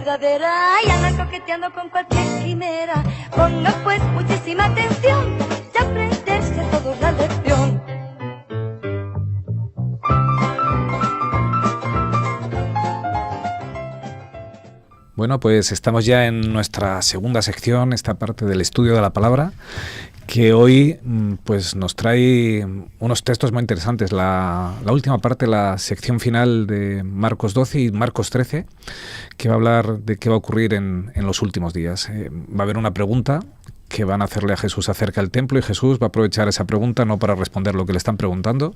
verdadera y andan coqueteando con cualquier quimera. Ponga pues muchísima atención y aprenderse todos la lección. Bueno, pues estamos ya en nuestra segunda sección, esta parte del estudio de la palabra, que hoy pues nos trae unos textos muy interesantes. La última parte, la sección final de Marcos 12 y Marcos 13, que va a hablar de qué va a ocurrir en los últimos días. Va a haber una pregunta que van a hacerle a Jesús acerca del templo, y Jesús va a aprovechar esa pregunta no para responder lo que le están preguntando,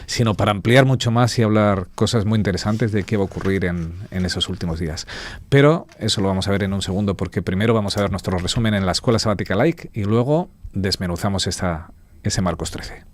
sino para ampliar mucho más y hablar cosas muy interesantes de qué va a ocurrir en esos últimos días. Pero eso lo vamos a ver en un segundo, porque primero vamos a ver nuestro resumen en la Escuela Sabática Like y luego desmenuzamos ese Marcos 13.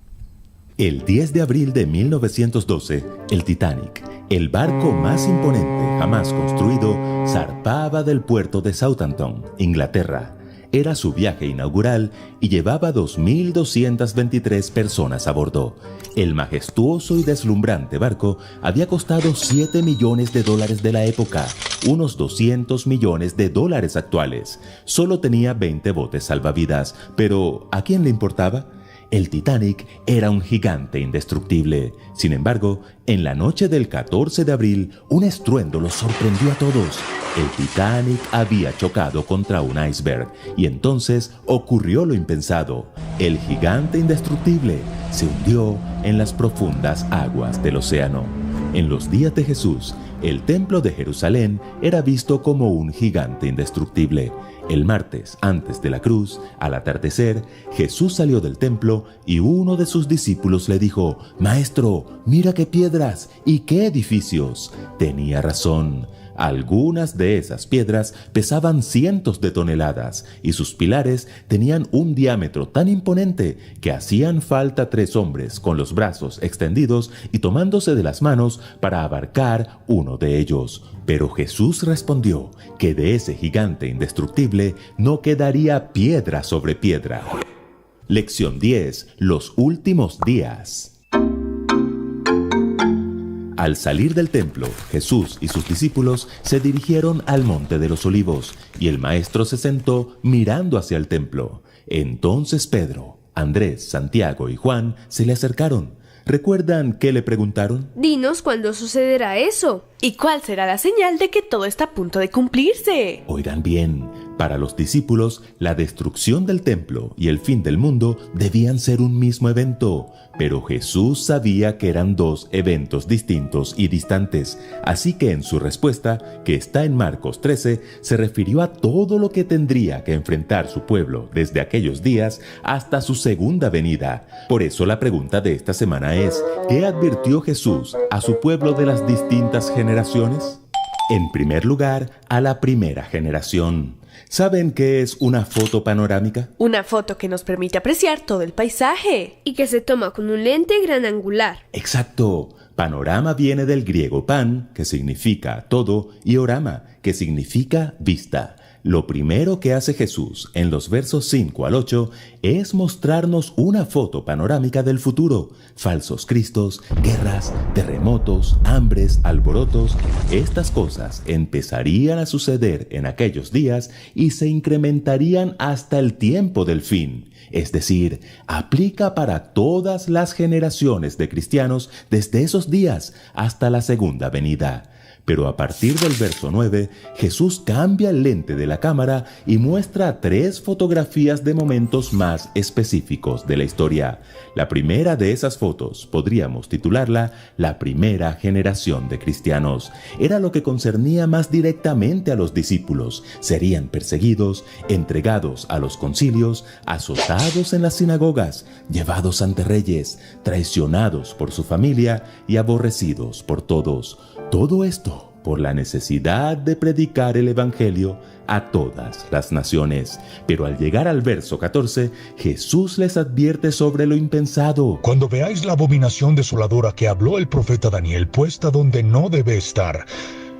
El 10 de abril de 1912, el Titanic, el barco más imponente jamás construido, zarpaba del puerto de Southampton, Inglaterra. Era su viaje inaugural y llevaba 2.223 personas a bordo. El majestuoso y deslumbrante barco había costado $7 millones de la época, unos $200 millones actuales. Solo tenía 20 botes salvavidas, pero ¿a quién le importaba? El Titanic era un gigante indestructible. Sin embargo, en la noche del 14 de abril, un estruendo los sorprendió a todos. El Titanic había chocado contra un iceberg y entonces ocurrió lo impensado. El gigante indestructible se hundió en las profundas aguas del océano. En los días de Jesús, el templo de Jerusalén era visto como un gigante indestructible. El martes, antes de la cruz, al atardecer, Jesús salió del templo y uno de sus discípulos le dijo: «Maestro, mira qué piedras y qué edificios». Tenía razón. Algunas de esas piedras pesaban cientos de toneladas y sus pilares tenían un diámetro tan imponente que hacían falta 3 hombres con los brazos extendidos y tomándose de las manos para abarcar uno de ellos. Pero Jesús respondió que de ese gigante indestructible no quedaría piedra sobre piedra. Lección 10. Los últimos días. Al salir del templo, Jesús y sus discípulos se dirigieron al Monte de los Olivos, y el maestro se sentó mirando hacia el templo. Entonces Pedro, Andrés, Santiago y Juan se le acercaron. ¿Recuerdan qué le preguntaron? Dinos cuándo sucederá eso. ¿Y cuál será la señal de que todo está a punto de cumplirse? Oigan bien, para los discípulos, la destrucción del templo y el fin del mundo debían ser un mismo evento. Pero Jesús sabía que eran 2 eventos distintos y distantes. Así que en su respuesta, que está en Marcos 13, se refirió a todo lo que tendría que enfrentar su pueblo desde aquellos días hasta su segunda venida. Por eso la pregunta de esta semana es: ¿qué advirtió Jesús a su pueblo de las distintas generaciones? En primer lugar, a la primera generación. ¿Saben qué es una foto panorámica? Una foto que nos permite apreciar todo el paisaje. Y que se toma con un lente gran angular. Exacto. Panorama viene del griego pan, que significa todo, y orama, que significa vista. Lo primero que hace Jesús en los versos 5 al 8 es mostrarnos una foto panorámica del futuro. Falsos cristos, guerras, terremotos, hambres, alborotos. Estas cosas empezarían a suceder en aquellos días y se incrementarían hasta el tiempo del fin. Es decir, aplica para todas las generaciones de cristianos desde esos días hasta la segunda venida. Pero a partir del verso 9, Jesús cambia el lente de la cámara y muestra 3 fotografías de momentos más específicos de la historia. La primera de esas fotos podríamos titularla La primera generación de cristianos. Era lo que concernía más directamente a los discípulos. Serían perseguidos, entregados a los concilios, azotados en las sinagogas, llevados ante reyes, traicionados por su familia y aborrecidos por todos. Todo esto por la necesidad de predicar el evangelio a todas las naciones. Pero al llegar al verso 14, Jesús les advierte sobre lo impensado. Cuando veáis la abominación desoladora que habló el profeta Daniel puesta donde no debe estar,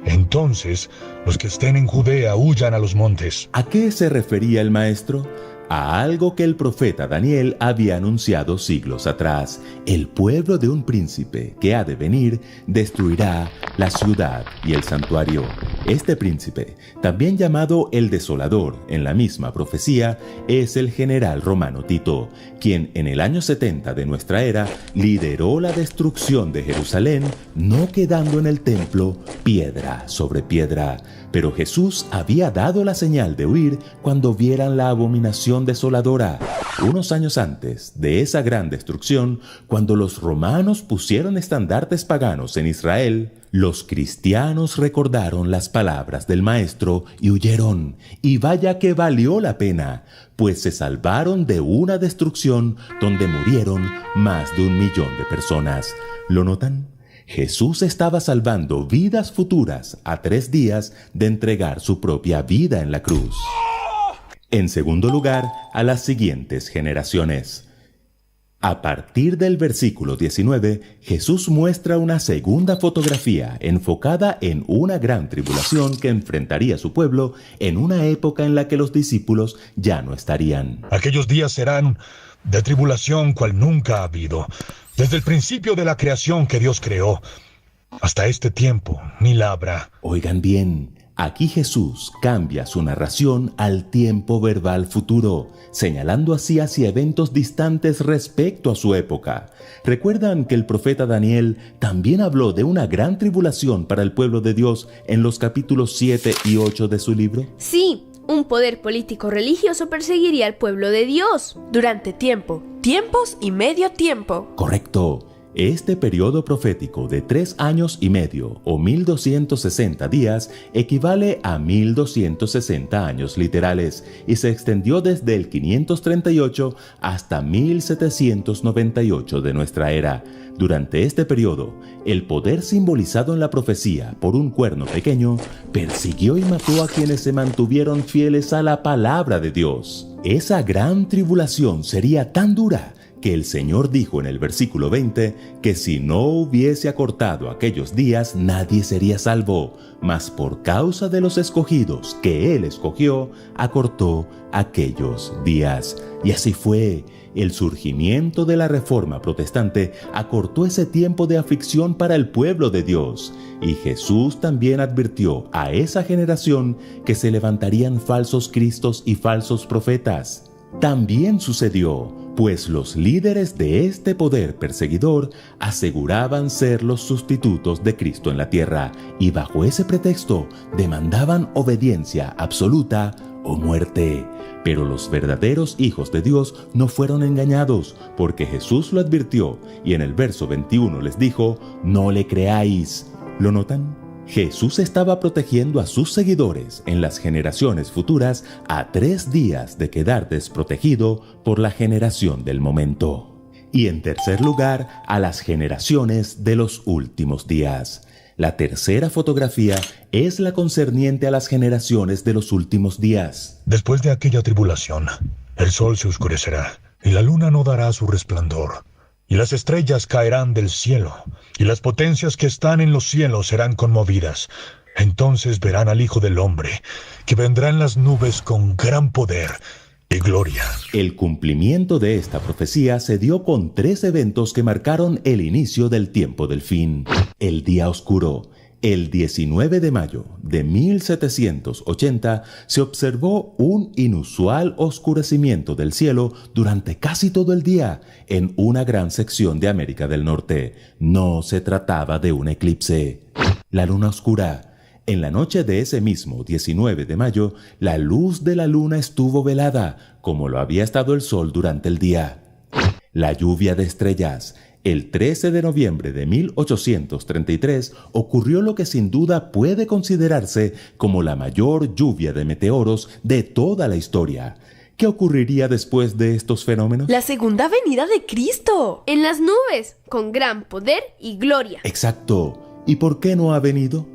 entonces los que estén en Judea huyan a los montes. ¿A qué se refería el maestro? a algo que el profeta Daniel había anunciado siglos atrás. El pueblo de un príncipe que ha de venir destruirá la ciudad y el santuario. Este príncipe, también llamado el Desolador en la misma profecía, es el general romano Tito, quien en el año 70 de nuestra era lideró la destrucción de Jerusalén, no quedando en el templo piedra sobre piedra. Pero Jesús había dado la señal de huir cuando vieran la abominación desoladora. Unos años antes de esa gran destrucción, cuando los romanos pusieron estandartes paganos en Israel, los cristianos recordaron las palabras del Maestro y huyeron. Y vaya que valió la pena, pues se salvaron de una destrucción donde murieron más de 1 millón de personas. ¿Lo notan? Jesús estaba salvando vidas futuras a 3 días de entregar su propia vida en la cruz. En segundo lugar, a las siguientes generaciones. A partir del versículo 19, Jesús muestra una segunda fotografía enfocada en una gran tribulación que enfrentaría su pueblo en una época en la que los discípulos ya no estarían. Aquellos días serán de tribulación cual nunca ha habido. Desde el principio de la creación que Dios creó, hasta este tiempo, ni la habrá. Oigan bien, aquí Jesús cambia su narración al tiempo verbal futuro, señalando así hacia eventos distantes respecto a su época. ¿Recuerdan que el profeta Daniel también habló de una gran tribulación para el pueblo de Dios en los capítulos 7 y 8 de su libro? Sí, un poder político-religioso perseguiría al pueblo de Dios. Durante tiempo, tiempos y medio tiempo. Correcto. Este periodo profético de 3 años y medio o 1260 días equivale a 1260 años literales y se extendió desde el 538 hasta 1798 de nuestra era. Durante este periodo, el poder simbolizado en la profecía por un cuerno pequeño persiguió y mató a quienes se mantuvieron fieles a la palabra de Dios. Esa gran tribulación sería tan dura que el Señor dijo en el versículo 20 que si no hubiese acortado aquellos días nadie sería salvo, mas por causa de los escogidos que Él escogió, acortó aquellos días. Y así fue. El surgimiento de la Reforma Protestante acortó ese tiempo de aflicción para el pueblo de Dios. Y Jesús también advirtió a esa generación que se levantarían falsos cristos y falsos profetas. También sucedió, pues los líderes de este poder perseguidor aseguraban ser los sustitutos de Cristo en la tierra y bajo ese pretexto demandaban obediencia absoluta o muerte. Pero los verdaderos hijos de Dios no fueron engañados, porque Jesús lo advirtió y en el verso 21 les dijo: no le creáis. ¿Lo notan? Jesús estaba protegiendo a sus seguidores en las generaciones futuras a 3 días de quedar desprotegido por la generación del momento. Y en tercer lugar, a las generaciones de los últimos días. La tercera fotografía es la concerniente a las generaciones de los últimos días. Después de aquella tribulación, el sol se oscurecerá, y la luna no dará su resplandor, y las estrellas caerán del cielo, y las potencias que están en los cielos serán conmovidas. Entonces verán al Hijo del Hombre, que vendrá en las nubes con gran poder y gloria. El cumplimiento de esta profecía se dio con 3 eventos que marcaron el inicio del tiempo del fin. El día oscuro. El 19 de mayo de 1780 se observó un inusual oscurecimiento del cielo durante casi todo el día en una gran sección de América del Norte. No se trataba de un eclipse. La luna oscura. En la noche de ese mismo 19 de mayo, la luz de la luna estuvo velada, como lo había estado el sol durante el día. La lluvia de estrellas. El 13 de noviembre de 1833 ocurrió lo que sin duda puede considerarse como la mayor lluvia de meteoros de toda la historia. ¿Qué ocurriría después de estos fenómenos? La segunda venida de Cristo. En las nubes, con gran poder y gloria. Exacto. ¿Y por qué no ha venido?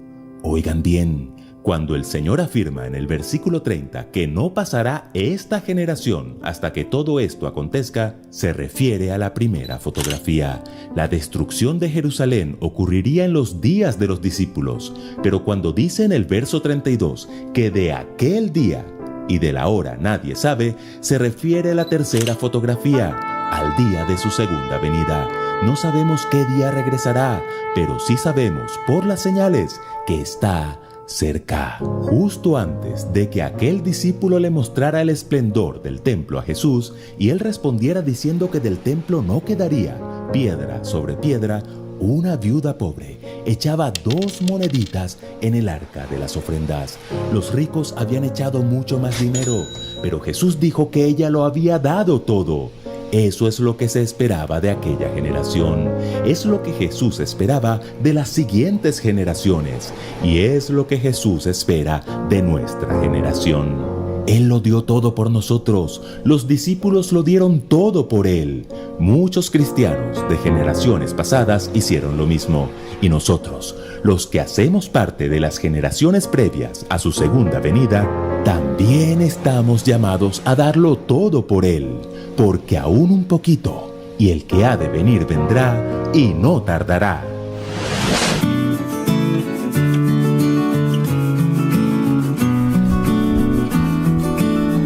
Oigan bien, cuando el Señor afirma en el versículo 30 que no pasará esta generación hasta que todo esto acontezca, se refiere a la primera fotografía. La destrucción de Jerusalén ocurriría en los días de los discípulos, pero cuando dice en el verso 32 que de aquel día y de la hora nadie sabe, se refiere a la tercera fotografía, al día de su segunda venida. No sabemos qué día regresará, pero sí sabemos por las señales que está cerca. Justo antes de que aquel discípulo le mostrara el esplendor del templo a Jesús y él respondiera diciendo que del templo no quedaría piedra sobre piedra, una viuda pobre echaba 2 moneditas en el arca de las ofrendas. Los ricos habían echado mucho más dinero, pero Jesús dijo que ella lo había dado todo. Eso es lo que se esperaba de aquella generación. Es lo que Jesús esperaba de las siguientes generaciones. Y es lo que Jesús espera de nuestra generación. Él lo dio todo por nosotros. Los discípulos lo dieron todo por Él. Muchos cristianos de generaciones pasadas hicieron lo mismo. Y nosotros, los que hacemos parte de las generaciones previas a su segunda venida, también estamos llamados a darlo todo por Él. Porque aún un poquito, y el que ha de venir vendrá y no tardará.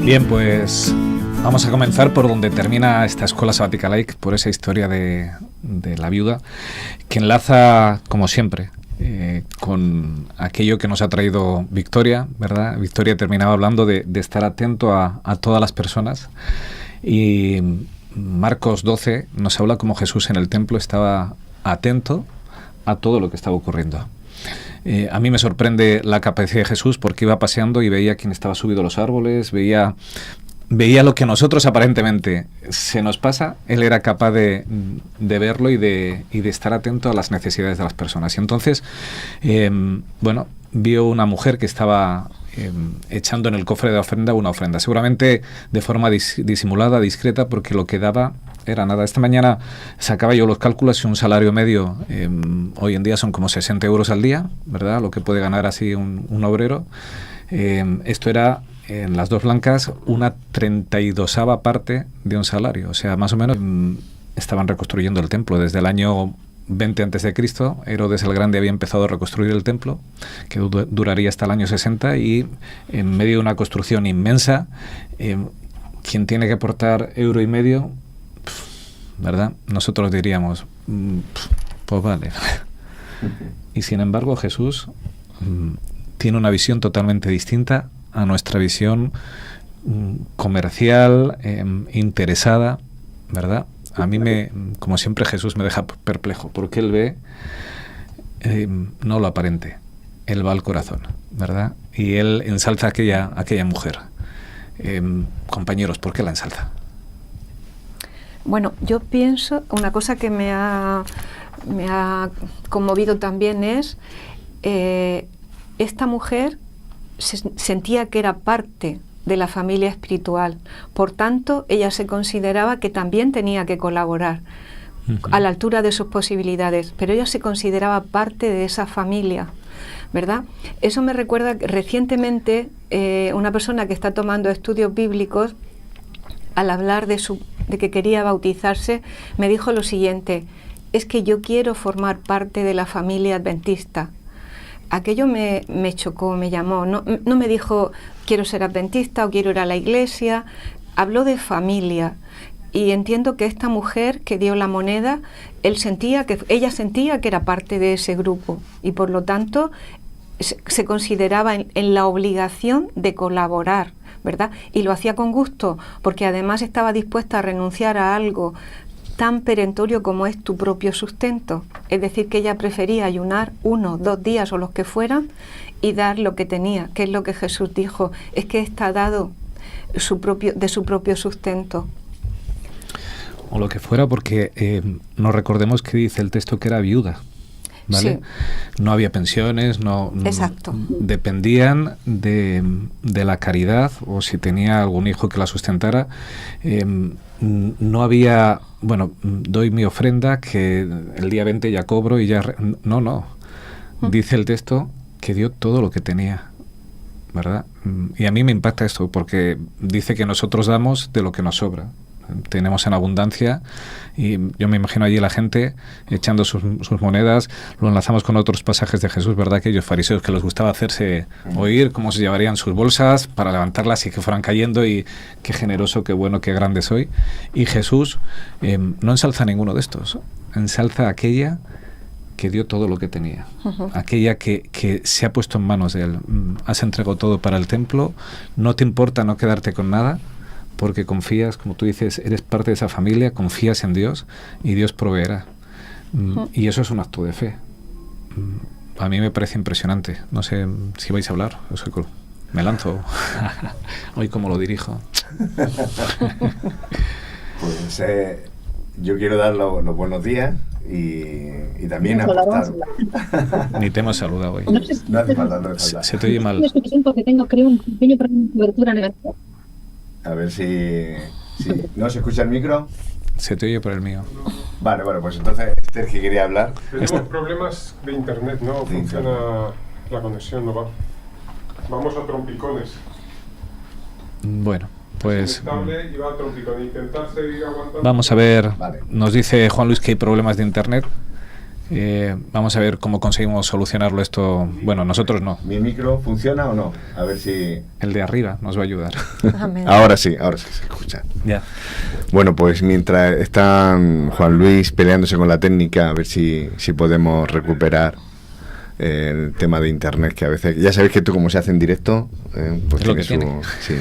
Bien, pues vamos a comenzar por donde termina esta escuela sabática laica, por esa historia de la viuda, que enlaza, como siempre, con aquello que nos ha traído Victoria, ¿verdad? Victoria terminaba hablando de estar atento a todas las personas, y Marcos 12 nos habla como Jesús en el templo estaba atento a todo lo que estaba ocurriendo. A mí me sorprende la capacidad de Jesús, porque iba paseando y veía quién estaba subido a los árboles, veía lo que a nosotros aparentemente se nos pasa. Él era capaz de verlo y de estar atento a las necesidades de las personas. Y entonces, vio una mujer que estaba echando en el cofre de ofrenda una ofrenda, seguramente de forma disimulada, discreta, porque lo que daba era nada. Esta mañana sacaba yo los cálculos y un salario medio hoy en día son como 60 euros al día, ¿verdad? Lo que puede ganar así un obrero. Esto era, en las dos blancas, una 32ª parte de un salario. O sea, más o menos estaban reconstruyendo el templo desde el año 20 a.C. Herodes el Grande había empezado a reconstruir el templo, que duraría hasta el año 60, y en medio de una construcción inmensa, quien tiene que aportar €1,50, ¿verdad? Nosotros diríamos, pues vale. Y sin embargo Jesús tiene una visión totalmente distinta a nuestra visión comercial, interesada, ¿verdad? A mí, como siempre, Jesús me deja perplejo, porque Él ve no lo aparente, Él va al corazón, ¿verdad? Y Él ensalza a aquella mujer. Compañeros, ¿por qué la ensalza? Bueno, yo pienso, una cosa que me ha conmovido también es, esta mujer sentía que era parte de la familia espiritual, por tanto ella se consideraba que también tenía que colaborar a la altura de sus posibilidades, pero ella se consideraba parte de esa familia, ¿verdad? Eso me recuerda que recientemente una persona que está tomando estudios bíblicos, al hablar de que quería bautizarse, me dijo lo siguiente: es que yo quiero formar parte de la familia adventista. Aquello me chocó, me llamó. No me dijo quiero ser adventista o quiero ir a la iglesia. Habló de familia. Y entiendo que esta mujer que dio la moneda, ella sentía que era parte de ese grupo. Y por lo tanto se consideraba en la obligación de colaborar, ¿verdad? Y lo hacía con gusto, porque además estaba dispuesta a renunciar a algo tan perentorio como es tu propio sustento. Es decir, que ella prefería ayunar 1, 2 días o los que fueran y dar lo que tenía, que es lo que Jesús dijo, es que está dado de su propio sustento. O lo que fuera, porque no recordemos que dice el texto que era viuda, ¿vale? Sí. No había pensiones, no dependían de la caridad, o si tenía algún hijo que la sustentara. No había, doy mi ofrenda, que el día 20 ya cobro y ya... No. Dice el texto que dio todo lo que tenía, ¿verdad? Y a mí me impacta esto, porque dice que nosotros damos de lo que nos sobra. tenemos en abundancia, y yo me imagino allí la gente echando sus monedas. Lo enlazamos con otros pasajes de Jesús, ¿verdad? Aquellos fariseos que les gustaba hacerse oír, cómo se llevarían sus bolsas para levantarlas y que fueran cayendo, y qué generoso, qué bueno, qué grande soy. Y Jesús no ensalza a ninguno de estos, ensalza a aquella que dio todo lo que tenía, aquella que se ha puesto en manos de él. Has entregado todo para el templo, no te importa no quedarte con nada, porque confías, como tú dices, eres parte de esa familia, confías en Dios y Dios proveerá. Y eso es un acto de fe. A mí me parece impresionante. No sé si vais a hablar. Me lanzo. Hoy cómo lo dirijo. Pues yo quiero dar los buenos días y también aportar. Ni te hemos saludado hoy. No hace falta. Se te oye mal. Porque tengo, creo, un pequeño problema de cobertura negativa. A ver si... ¿No se escucha el micro? Se te oye por el mío. Vale, bueno, pues entonces Esther, que quería hablar. Tenemos problemas de internet, no funciona la conexión, no va. Vamos a trompicones. Bueno, pues... Intentar vamos a ver, vale. Nos dice Juan Luis que hay problemas de internet. Vamos a ver cómo conseguimos solucionarlo esto. Bueno, nosotros no. ¿Mi micro funciona o no? A ver si... El de arriba nos va a ayudar. Ahora sí se escucha. Ya. Bueno, pues mientras están Juan Luis peleándose con la técnica, a ver si podemos recuperar el tema de internet, que a veces... Ya sabéis que esto, como se hace en directo, pues es lo que tiene. Sí.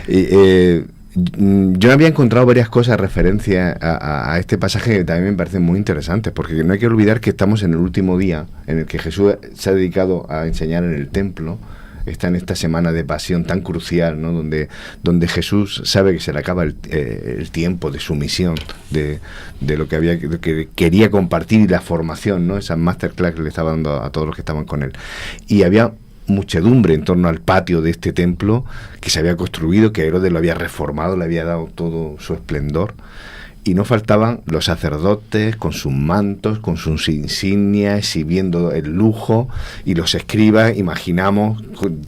Y, yo había encontrado varias cosas referencias a este pasaje que también me parecen muy interesantes, porque no hay que olvidar que estamos en el último día en el que Jesús se ha dedicado a enseñar en el templo. Está en esta semana de pasión tan crucial, ¿no? Donde Jesús sabe que se le acaba el tiempo de su misión, de lo que quería compartir, y la formación, ¿no? Esa masterclass que le estaba dando a todos los que estaban con él. Y había muchedumbre en torno al patio de este templo que se había construido, que Herodes lo había reformado, le había dado todo su esplendor, y no faltaban los sacerdotes con sus mantos, con sus insignias y viendo el lujo, y los escribas, imaginamos,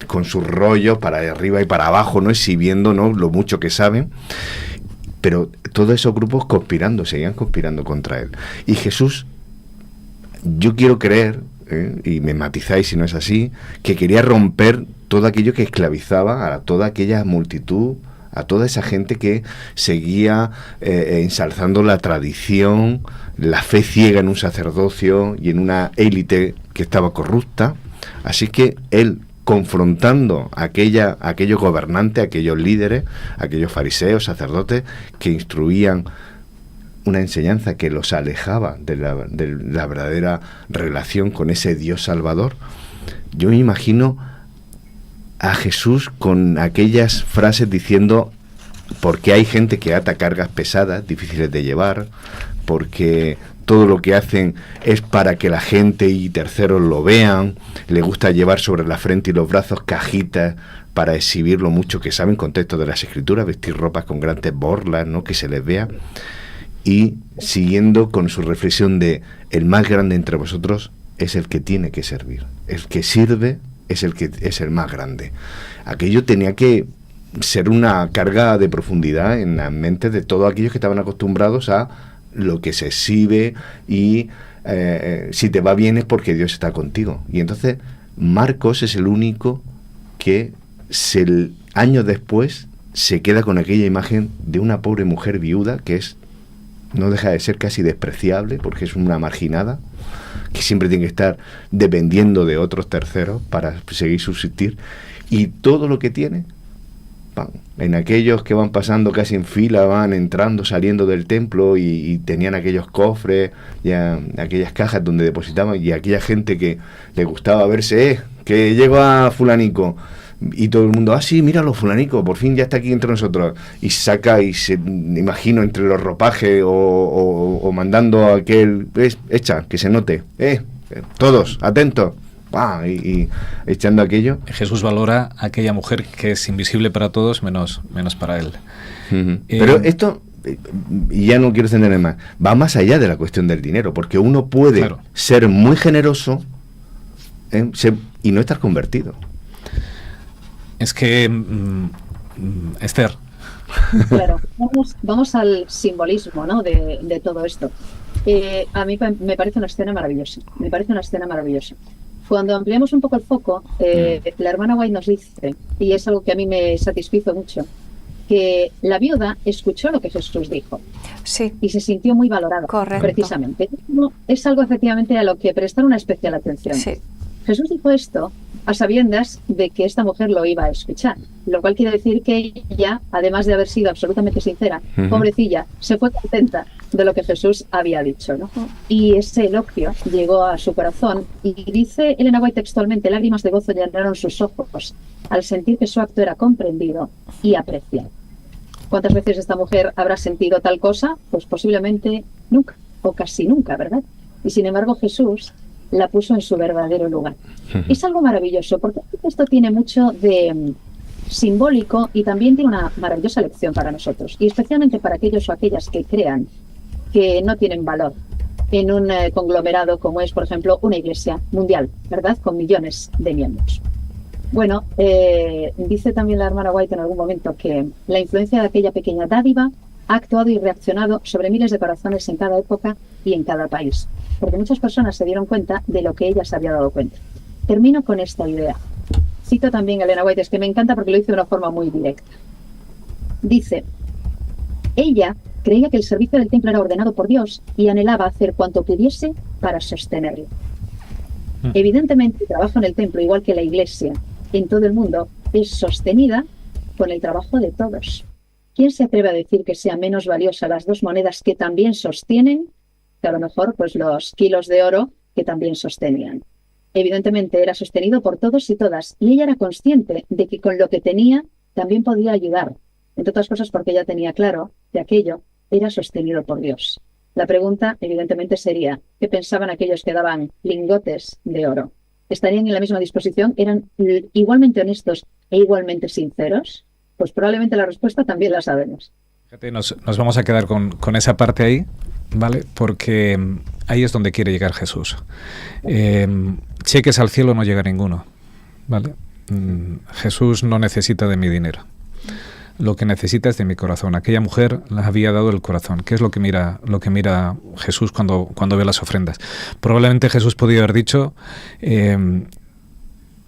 con sus rollos para arriba y para abajo, ¿no? Exhibiendo, ¿no?, lo mucho que saben. Pero todos esos grupos seguían conspirando contra él. Y Jesús, yo quiero creer, y me matizáis si no es así, que quería romper todo aquello que esclavizaba a toda aquella multitud, a toda esa gente que seguía ensalzando la tradición, la fe ciega en un sacerdocio y en una élite que estaba corrupta. Así que él, confrontando a aquellos gobernantes, a aquellos líderes, a aquellos fariseos, sacerdotes, que instruían una enseñanza que los alejaba de la verdadera relación con ese Dios Salvador, yo me imagino a Jesús con aquellas frases diciendo: porque hay gente que ata cargas pesadas, difíciles de llevar, porque todo lo que hacen es para que la gente y terceros lo vean, le gusta llevar sobre la frente y los brazos cajitas para exhibir lo mucho que saben, contexto de las Escrituras, vestir ropas con grandes borlas, ¿no?, que se les vea. Y siguiendo con su reflexión de: el más grande entre vosotros es el que tiene que servir, el que sirve es el que es el más grande. Aquello tenía que ser una carga de profundidad en la mente de todos aquellos que estaban acostumbrados a lo que se exhibe, y si te va bien es porque Dios está contigo. Y entonces Marcos es el único que años después se queda con aquella imagen de una pobre mujer viuda que no deja de ser casi despreciable, porque es una marginada que siempre tiene que estar dependiendo de otros terceros para seguir subsistir, y todo lo que tiene, en aquellos que van pasando casi en fila, van entrando, saliendo del templo, y tenían aquellos cofres, aquellas cajas donde depositaban, y aquella gente que le gustaba verse, que llegó a fulanico, y todo el mundo: sí, míralo, fulanico, por fin ya está aquí entre nosotros, y saca, y me imagino entre los ropajes o mandando a aquel: echa, que se note, todos, atentos, y echando aquello. Jesús valora a aquella mujer que es invisible para todos, menos para él. Pero esto, y ya no quiero extenderme más, va más allá de la cuestión del dinero, porque uno puede ser muy generoso y no estar convertido. Es que, Esther, Claro, vamos al simbolismo, ¿no? de todo esto. A mí me parece una escena maravillosa. Me parece una escena maravillosa. Cuando ampliamos un poco el foco, la hermana White nos dice, y es algo que a mí me satisfizo mucho, que la viuda escuchó lo que Jesús dijo. Sí. Y se sintió muy valorada. Correcto. Precisamente. Es algo efectivamente a lo que prestar una especial atención. Sí. Jesús dijo esto a sabiendas de que esta mujer lo iba a escuchar, lo cual quiere decir que ella, además de haber sido absolutamente sincera, pobrecilla, se fue contenta de lo que Jesús había dicho, ¿no? Y ese elogio llegó a su corazón y dice Elena White textualmente, lágrimas de gozo llenaron sus ojos al sentir que su acto era comprendido y apreciado. ¿Cuántas veces esta mujer habrá sentido tal cosa? Pues posiblemente nunca, o casi nunca, ¿verdad? Y sin embargo Jesús la puso en su verdadero lugar. Es algo maravilloso, porque esto tiene mucho de simbólico y también tiene una maravillosa lección para nosotros, y especialmente para aquellos o aquellas que crean que no tienen valor en un conglomerado como es, por ejemplo, una iglesia mundial, ¿verdad? Con millones de miembros. Bueno, dice también la hermana White en algún momento que la influencia de aquella pequeña dádiva ha actuado y reaccionado sobre miles de corazones en cada época y en cada país, porque muchas personas se dieron cuenta de lo que ella se había dado cuenta. Termino con esta idea. Cito también a Elena White, es que me encanta porque lo dice de una forma muy directa. Dice, ella creía que el servicio del templo era ordenado por Dios y anhelaba hacer cuanto pudiese para sostenerlo. Evidentemente, el trabajo en el templo, igual que la iglesia en todo el mundo, es sostenida con el trabajo de todos. ¿Quién se atreve a decir que sea menos valiosa las dos monedas que también sostienen que a lo mejor pues los kilos de oro que también sostenían? Evidentemente era sostenido por todos y todas, y ella era consciente de que con lo que tenía también podía ayudar, entre otras cosas porque ella tenía claro que aquello era sostenido por Dios. La pregunta evidentemente sería, ¿qué pensaban aquellos que daban lingotes de oro? ¿Estarían en la misma disposición? ¿Eran igualmente honestos e igualmente sinceros? Pues probablemente la respuesta también la sabemos. Fíjate, nos vamos a quedar con esa parte ahí, ¿vale? Porque ahí es donde quiere llegar Jesús. Cheques al cielo no llega ninguno, ¿vale? Jesús no necesita de mi dinero. Lo que necesita es de mi corazón. Aquella mujer le había dado el corazón. ¿Qué es lo que mira Jesús cuando ve las ofrendas? Probablemente Jesús podía haber dicho,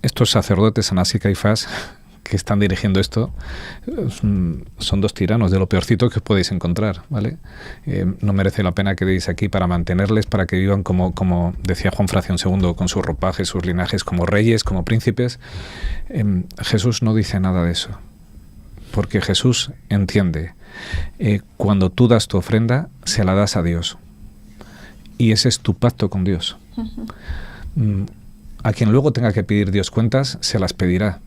estos sacerdotes, Anás y Caifás, que están dirigiendo esto, son dos tiranos de lo peorcito que os podéis encontrar, ¿vale? No merece la pena que deis aquí para mantenerles, para que vivan como decía Juan Fracción II, con sus ropajes, sus linajes, como reyes, como príncipes. Jesús no dice nada de eso, porque Jesús entiende, cuando tú das tu ofrenda, se la das a Dios, y ese es tu pacto con Dios. A quien luego tenga que pedir Dios cuentas, se las pedirá.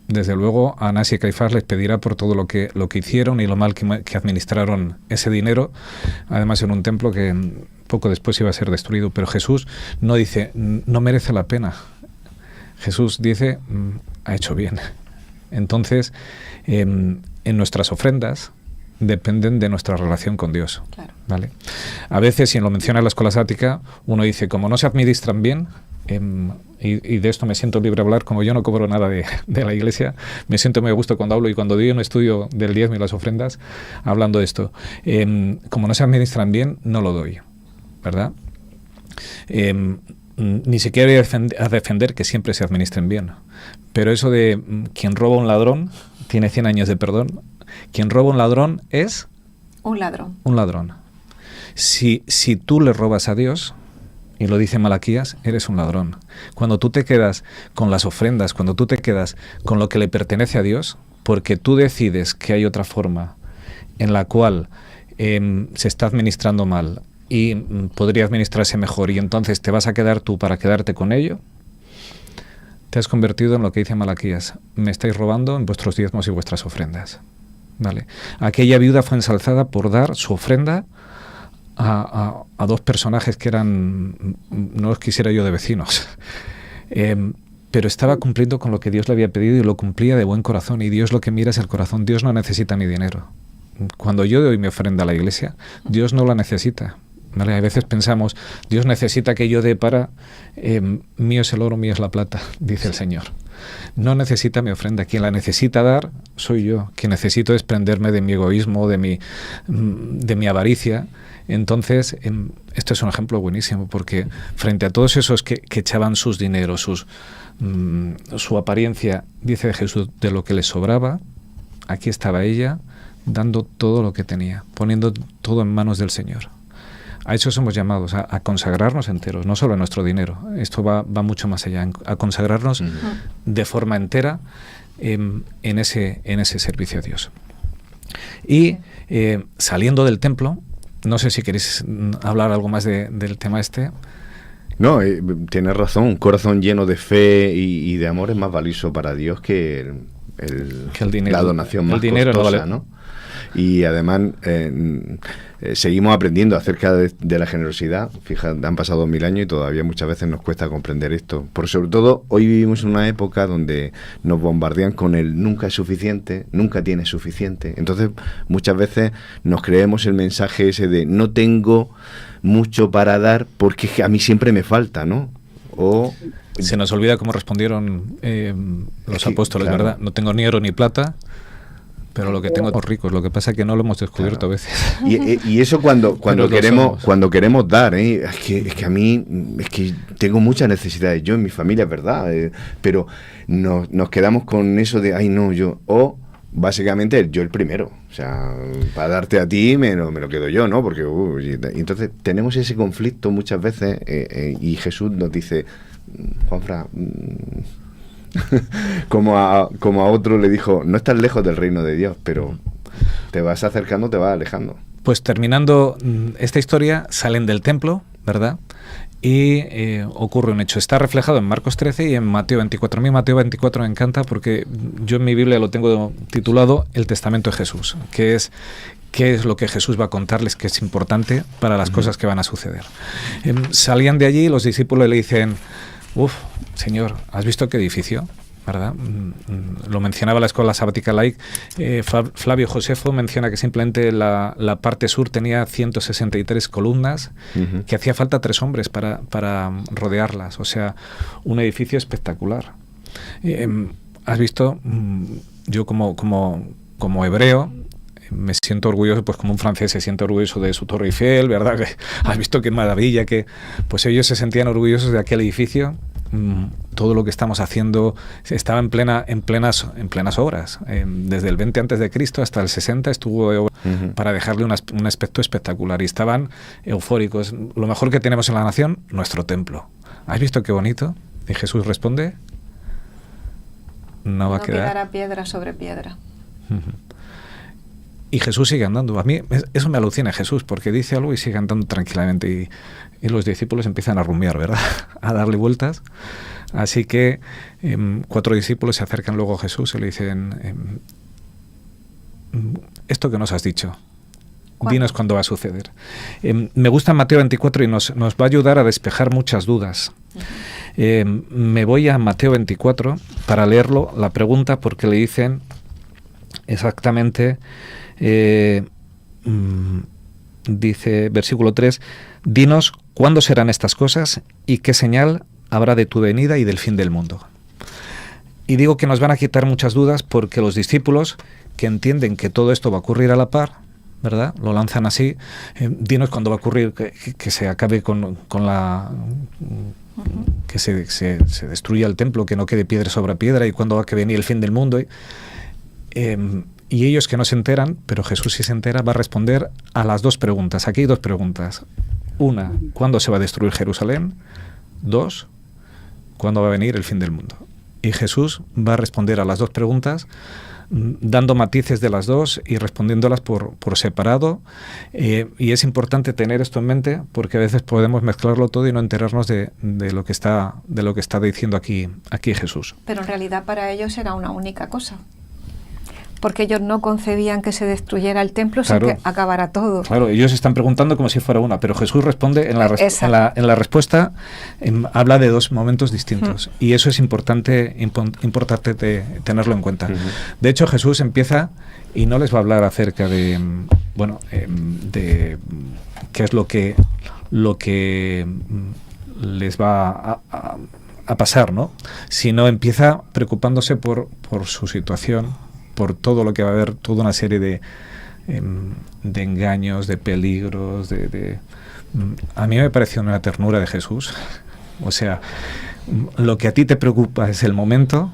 Desde luego a Anás y Caifás les pedirá por todo lo que hicieron y lo mal que administraron ese dinero, además en un templo que poco después iba a ser destruido. Pero Jesús no dice, no merece la pena. Jesús dice, ha hecho bien. Entonces, en nuestras ofrendas dependen de nuestra relación con Dios. Claro. ¿Vale? A veces, y lo menciona la escuela sática, uno dice, como no se administran bien, y de esto me siento libre de hablar, como yo no cobro nada de la iglesia, me siento muy a gusto cuando hablo y cuando doy un estudio del diezmo y las ofrendas, hablando de esto. Como no se administran bien, no lo doy, ¿verdad? Ni siquiera voy a defender que siempre se administren bien, pero eso de quien roba a un ladrón tiene 100 años de perdón. Quien roba a un ladrón es... Un ladrón. Un ladrón. Si tú le robas a Dios, y lo dice Malaquías, eres un ladrón. Cuando tú te quedas con las ofrendas, cuando tú te quedas con lo que le pertenece a Dios, porque tú decides que hay otra forma en la cual se está administrando mal y podría administrarse mejor, y entonces te vas a quedar tú para quedarte con ello, te has convertido en lo que dice Malaquías: me estáis robando en vuestros diezmos y vuestras ofrendas. ¿Vale? Aquella viuda fue ensalzada por dar su ofrenda a dos personajes que eran, no los quisiera yo de vecinos, pero estaba cumpliendo con lo que Dios le había pedido y lo cumplía de buen corazón, y Dios lo que mira es el corazón. Dios no necesita mi dinero. Cuando yo doy mi ofrenda a la iglesia, Dios no la necesita, ¿vale? A veces pensamos, Dios necesita que yo dé para, mío es el oro, mío es la plata, dice el Señor. no necesita mi ofrenda. Quien la necesita dar soy yo. Quien necesito desprenderme de mi egoísmo, de mi avaricia. Entonces, esto es un ejemplo buenísimo, porque frente a todos esos que echaban sus dineros, su apariencia, dice Jesús, de lo que les sobraba, aquí estaba ella dando todo lo que tenía, poniendo todo en manos del Señor. A eso somos llamados, a consagrarnos enteros, no solo a nuestro dinero. Esto va mucho más allá, a consagrarnos de forma entera en ese servicio a Dios. Y saliendo del templo, no sé si queréis hablar algo más del tema este. No, tienes razón, un corazón lleno de fe y de amor es más valioso para Dios que el dinero, la donación más costosa, ¿no? Y además seguimos aprendiendo acerca de la generosidad. Fíjate, han pasado 2000 años y todavía muchas veces nos cuesta comprender esto. Porque sobre todo hoy vivimos en una época donde nos bombardean con el nunca es suficiente, nunca tienes suficiente. Entonces muchas veces nos creemos el mensaje ese de no tengo mucho para dar porque a mí siempre me falta, ¿no? O se nos olvida cómo respondieron los apóstoles, claro. ¿Verdad? No tengo ni oro ni plata, pero lo que tengo es ricos. Lo que pasa es que no lo hemos descubierto, claro, a veces. Y eso cuando queremos dar, es que a mí es que tengo muchas necesidades. Yo en mi familia es verdad, pero nos quedamos con eso de ay no, yo, o básicamente yo el primero, o sea, para darte a ti me lo quedo yo, ¿no? Porque entonces tenemos ese conflicto muchas veces y Jesús nos dice, Juanfra, como a otro le dijo, no estás lejos del reino de Dios, pero te vas acercando, te vas alejando. Pues terminando esta historia, salen del templo, ¿verdad? Y ocurre un hecho. Está reflejado en Marcos 13 y en Mateo 24. A mí Mateo 24 me encanta porque yo en mi Biblia lo tengo titulado El Testamento de Jesús, que es qué es lo que Jesús va a contarles que es importante para las cosas que van a suceder. Salían de allí y los discípulos le dicen, Señor, ¿has visto qué edificio? ¿Verdad? Lo mencionaba la Escuela Sabática Laic. Flavio Josefo menciona que simplemente la parte sur tenía 163 columnas, que hacía falta 3 hombres para rodearlas. O sea, un edificio espectacular. ¿Has visto? Yo como hebreo me siento orgulloso, pues como un francés se siente orgulloso de su Torre Eiffel, ¿verdad? ¿Has visto qué maravilla? Que pues ellos se sentían orgullosos de aquel edificio. Todo lo que estamos haciendo estaba en plenas obras. Desde el 20 antes de Cristo hasta el 60 estuvo para dejarle un aspecto espectacular, y estaban eufóricos. Lo mejor que tenemos en la nación, nuestro templo. ¿Has visto qué bonito? Y Jesús responde, no va a quedar. Quedará piedra sobre piedra. Y Jesús sigue andando. A mí eso me alucina Jesús, porque dice algo y sigue andando tranquilamente, y los discípulos empiezan a rumiar, ¿verdad? A darle vueltas. Así que 4 discípulos se acercan luego a Jesús y le dicen, esto que nos has dicho, dinos cuándo va a suceder. Me gusta Mateo 24 y nos va a ayudar a despejar muchas dudas. Me voy a Mateo 24 para leerlo, la pregunta, porque le dicen exactamente, dice versículo 3, dinos cuándo serán estas cosas y qué señal habrá de tu venida y del fin del mundo. Y digo que nos van a quitar muchas dudas porque los discípulos, que entienden que todo esto va a ocurrir a la par, ¿verdad? Lo lanzan así, dinos cuándo va a ocurrir que se acabe con la... que se destruya el templo, que no quede piedra sobre piedra, y cuándo va a venir el fin del mundo. Y ellos que no se enteran, pero Jesús sí se entera, va a responder a las 2 preguntas. Aquí hay 2 preguntas. Una, ¿cuándo se va a destruir Jerusalén? 2, ¿cuándo va a venir el fin del mundo? Y Jesús va a responder a las 2 preguntas, dando matices de las 2 y respondiéndolas por separado. Y es importante tener esto en mente, porque a veces podemos mezclarlo todo y no enterarnos de lo que está diciendo aquí Jesús. Pero en realidad para ellos era una única cosa, porque ellos no concebían que se destruyera el templo, claro, sin que acabara todo. Claro, ellos están preguntando como si fuera una, pero Jesús responde en la respuesta, habla de 2 momentos distintos, y eso es importante tenerlo en cuenta. De hecho, Jesús empieza y no les va a hablar acerca de qué es lo que les va a pasar, ¿no? Sino empieza preocupándose por su situación, por todo lo que va a haber, toda una serie de engaños, de peligros, a mí me pareció una ternura de Jesús. O sea, lo que a ti te preocupa es el momento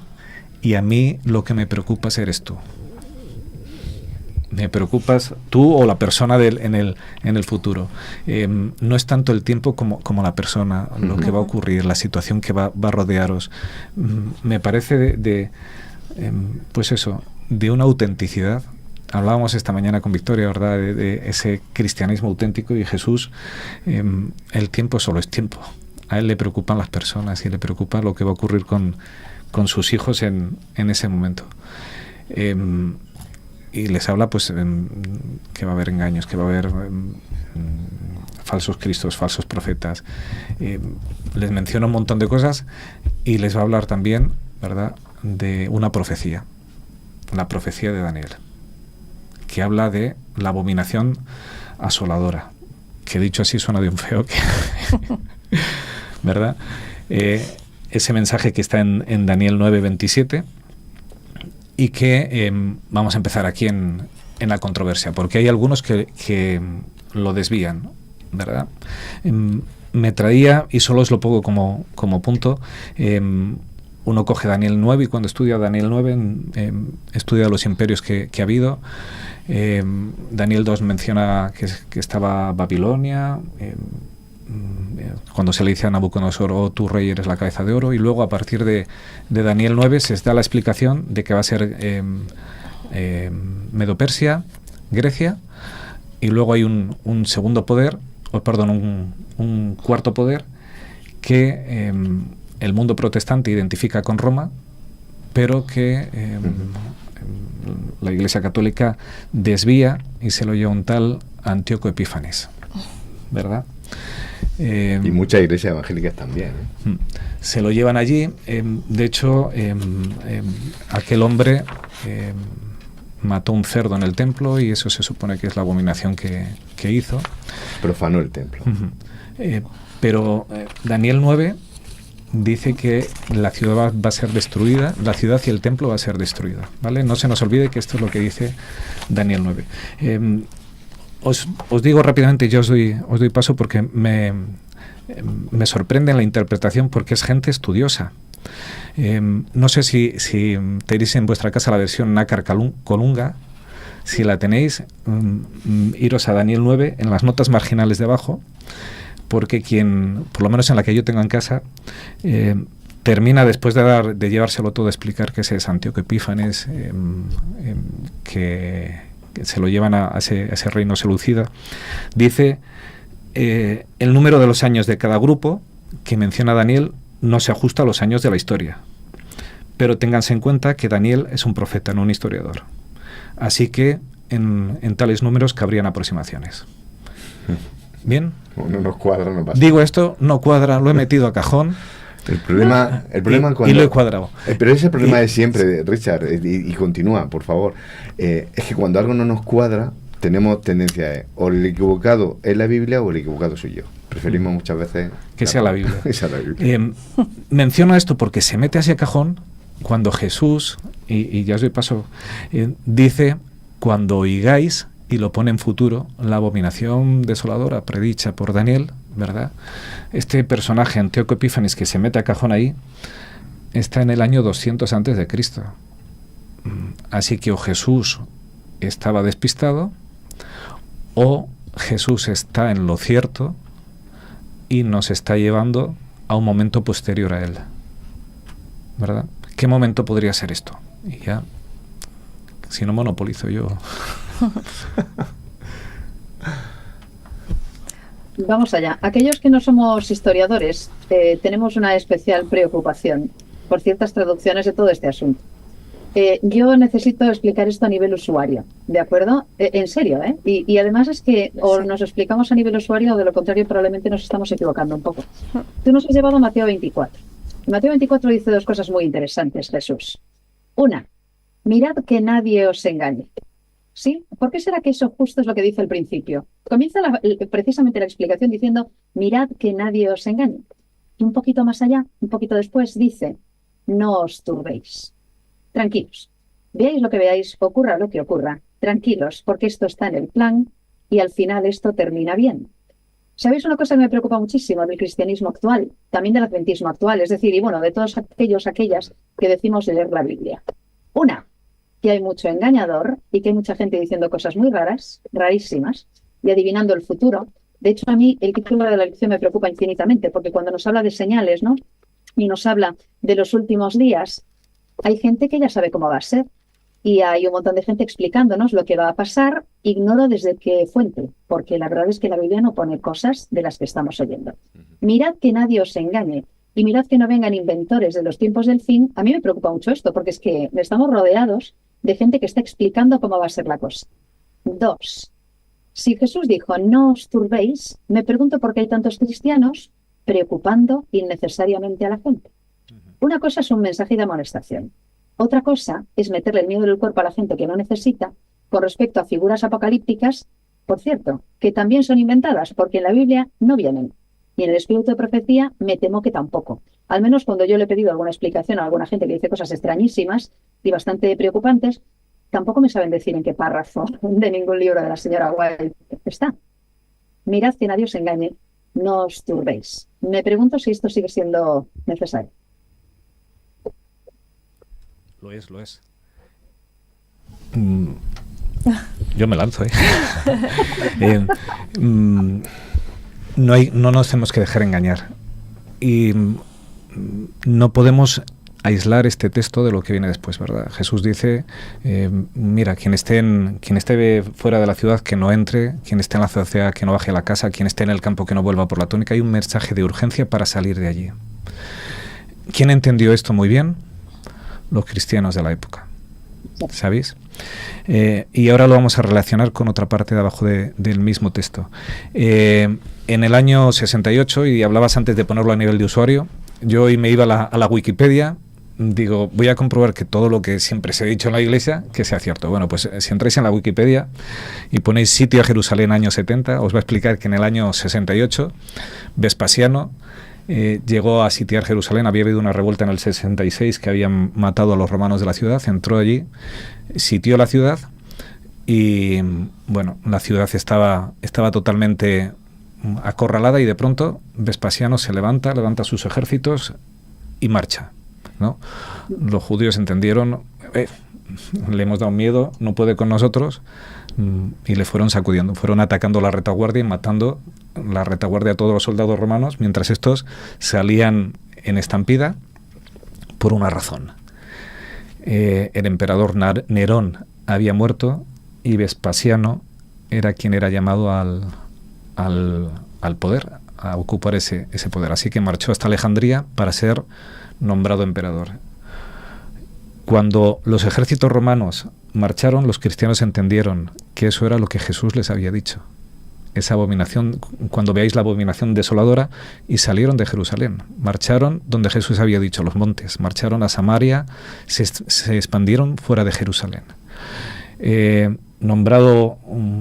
y a mí lo que me preocupas eres tú. Me preocupas tú o la persona en el futuro. No es tanto el tiempo como la persona, lo que va a ocurrir, la situación que va a rodearos. Me parece pues eso, de una autenticidad. Hablábamos esta mañana con Victoria, ¿verdad?, de ese cristianismo auténtico, y Jesús, el tiempo solo es tiempo. A él le preocupan las personas y le preocupa lo que va a ocurrir con sus hijos en ese momento. Y les habla pues que va a haber engaños, que va a haber falsos cristos, falsos profetas. Les menciona un montón de cosas y les va a hablar también, ¿verdad?, de una profecía, la profecía de Daniel, que habla de la abominación asoladora, que dicho así suena de un feo, ¿verdad? Ese mensaje que está en Daniel 9:27, y que vamos a empezar aquí en la controversia, porque hay algunos que lo desvían, ¿verdad? Me traía, y solo os lo pongo como punto, uno coge Daniel 9 y cuando estudia Daniel 9 estudia los imperios que ha habido. Daniel 2 menciona que estaba Babilonia, cuando se le dice a Nabucodonosor, oh, tu rey eres la cabeza de oro, y luego a partir de Daniel 9 se da la explicación de que va a ser Medo-Persia, Grecia, y luego hay un segundo poder, un cuarto poder, que el mundo protestante identifica con Roma, pero que la Iglesia Católica desvía y se lo lleva un tal Antíoco Epífanes, ¿verdad? Y muchas iglesias evangélicas también. Se lo llevan allí. De hecho, aquel hombre mató un cerdo en el templo y eso se supone que es la abominación que hizo. Profanó el templo. Pero Daniel 9 dice que la ciudad va a ser destruida, la ciudad y el templo va a ser destruida, ¿vale? No se nos olvide que esto es lo que dice Daniel 9. Os digo rápidamente, yo os doy paso porque me sorprende la interpretación, porque es gente estudiosa. No sé si tenéis en vuestra casa la versión Nácar Colunga. Si la tenéis, iros a Daniel 9 en las notas marginales de abajo, porque por lo menos en la que yo tengo en casa, termina después de llevárselo todo a explicar que ese es Antíoco Epífanes, que se lo llevan a ese reino selucida. Dice el número de los años de cada grupo que menciona Daniel no se ajusta a los años de la historia, pero ténganse en cuenta que Daniel es un profeta, no un historiador, así que en tales números cabrían aproximaciones. Bien, no nos cuadra, no pasa. Digo esto, no cuadra, lo he metido a cajón. El problema cuando, y lo he cuadrado. Pero ese problema de siempre, Richard, y continúa, por favor. Es que cuando algo no nos cuadra, tenemos tendencia a o el equivocado es la Biblia o el equivocado soy yo. Preferimos muchas veces que sea la Biblia. Que sea la Biblia. Menciono esto porque se mete hacia cajón cuando Jesús, y ya os doy paso, dice, cuando oigáis, y lo pone en futuro, la abominación desoladora predicha por Daniel, ¿verdad? Este personaje, Antíoco Epífanes, que se mete a cajón ahí, está en el año 200 antes de Cristo. Así que o Jesús estaba despistado, o Jesús está en lo cierto y nos está llevando a un momento posterior a él, ¿verdad? ¿Qué momento podría ser esto? Y ya, si no monopolizo yo... Vamos allá. Aquellos que no somos historiadores tenemos una especial preocupación por ciertas traducciones de todo este asunto. Yo necesito explicar esto a nivel usuario, ¿de acuerdo? En serio, ¿eh? Y además es que o nos lo explicamos a nivel usuario o de lo contrario probablemente nos estamos equivocando un poco. Tú nos has llevado a Mateo 24. En Mateo 24 dice dos cosas muy interesantes, Jesús. Una, mirad que nadie os engañe. ¿Sí? ¿Por qué será que eso justo es lo que dice al principio? Comienza precisamente la explicación diciendo, mirad que nadie os engañe. Y un poquito más allá, un poquito después, dice, no os turbéis. Tranquilos. Veáis lo que veáis, ocurra lo que ocurra. Tranquilos, porque esto está en el plan y al final esto termina bien. ¿Sabéis una cosa que me preocupa muchísimo del cristianismo actual? También del adventismo actual, es decir, y bueno, de todos aquellas que decimos leer la Biblia. Una, que hay mucho engañador y que hay mucha gente diciendo cosas muy raras, rarísimas, y adivinando el futuro. De hecho, a mí el título de la lección me preocupa infinitamente, porque cuando nos habla de señales, ¿no?, y nos habla de los últimos días, hay gente que ya sabe cómo va a ser. Y hay un montón de gente explicándonos lo que va a pasar, ignoro desde qué fuente, porque la verdad es que la Biblia no pone cosas de las que estamos oyendo. Mirad que nadie os engañe, y mirad que no vengan inventores de los tiempos del fin. A mí me preocupa mucho esto, porque es que estamos rodeados de gente que está explicando cómo va a ser la cosa. 2. Si Jesús dijo, no os turbéis, me pregunto por qué hay tantos cristianos preocupando innecesariamente a la gente. Una cosa es un mensaje de amonestación. Otra cosa es meterle el miedo del cuerpo a la gente que no necesita con respecto a figuras apocalípticas, por cierto, que también son inventadas, porque en la Biblia no vienen. Y en el espíritu de profecía me temo que tampoco. Al menos cuando yo le he pedido alguna explicación a alguna gente que dice cosas extrañísimas y bastante preocupantes, tampoco me saben decir en qué párrafo de ningún libro de la señora White está. Mirad que nadie os engañe, no os turbéis. Me pregunto si esto sigue siendo necesario. Lo es. Yo me lanzo, no nos tenemos que dejar engañar. Y no podemos aislar este texto de lo que viene después, ¿verdad? Jesús dice, mira, quien esté fuera de la ciudad, que no entre, quien esté en la ciudad, que no baje a la casa, quien esté en el campo, que no vuelva por la túnica. Hay un mensaje de urgencia para salir de allí. ¿Quién entendió esto muy bien? Los cristianos de la época, ¿sabéis? Y ahora lo vamos a relacionar con otra parte de abajo del mismo texto. En el año 68, y hablabas antes de ponerlo a nivel de usuario, yo hoy me iba a la Wikipedia, digo, voy a comprobar que todo lo que siempre se ha dicho en la Iglesia, que sea cierto. Bueno, pues si entráis en la Wikipedia y ponéis sitio a Jerusalén año 70, os va a explicar que en el año 68, Vespasiano llegó a sitiar Jerusalén. Había habido una revuelta en el 66 que habían matado a los romanos de la ciudad, entró allí, sitió la ciudad y bueno, la ciudad estaba totalmente acorralada y de pronto Vespasiano se levanta sus ejércitos y marcha, ¿no? Los judíos entendieron, le hemos dado miedo, no puede con nosotros, y le fueron sacudiendo, fueron atacando la retaguardia y matando la retaguardia a todos los soldados romanos, mientras estos salían en estampida por una razón. El emperador Nerón había muerto y Vespasiano era quien era llamado al poder, a ocupar ese poder. Así que marchó hasta Alejandría para ser nombrado emperador. Cuando los ejércitos romanos marcharon, los cristianos entendieron que eso era lo que Jesús les había dicho. Esa abominación, cuando veáis la abominación desoladora, y salieron de Jerusalén. Marcharon donde Jesús había dicho, los montes. Marcharon a Samaria, se expandieron fuera de Jerusalén. Nombrado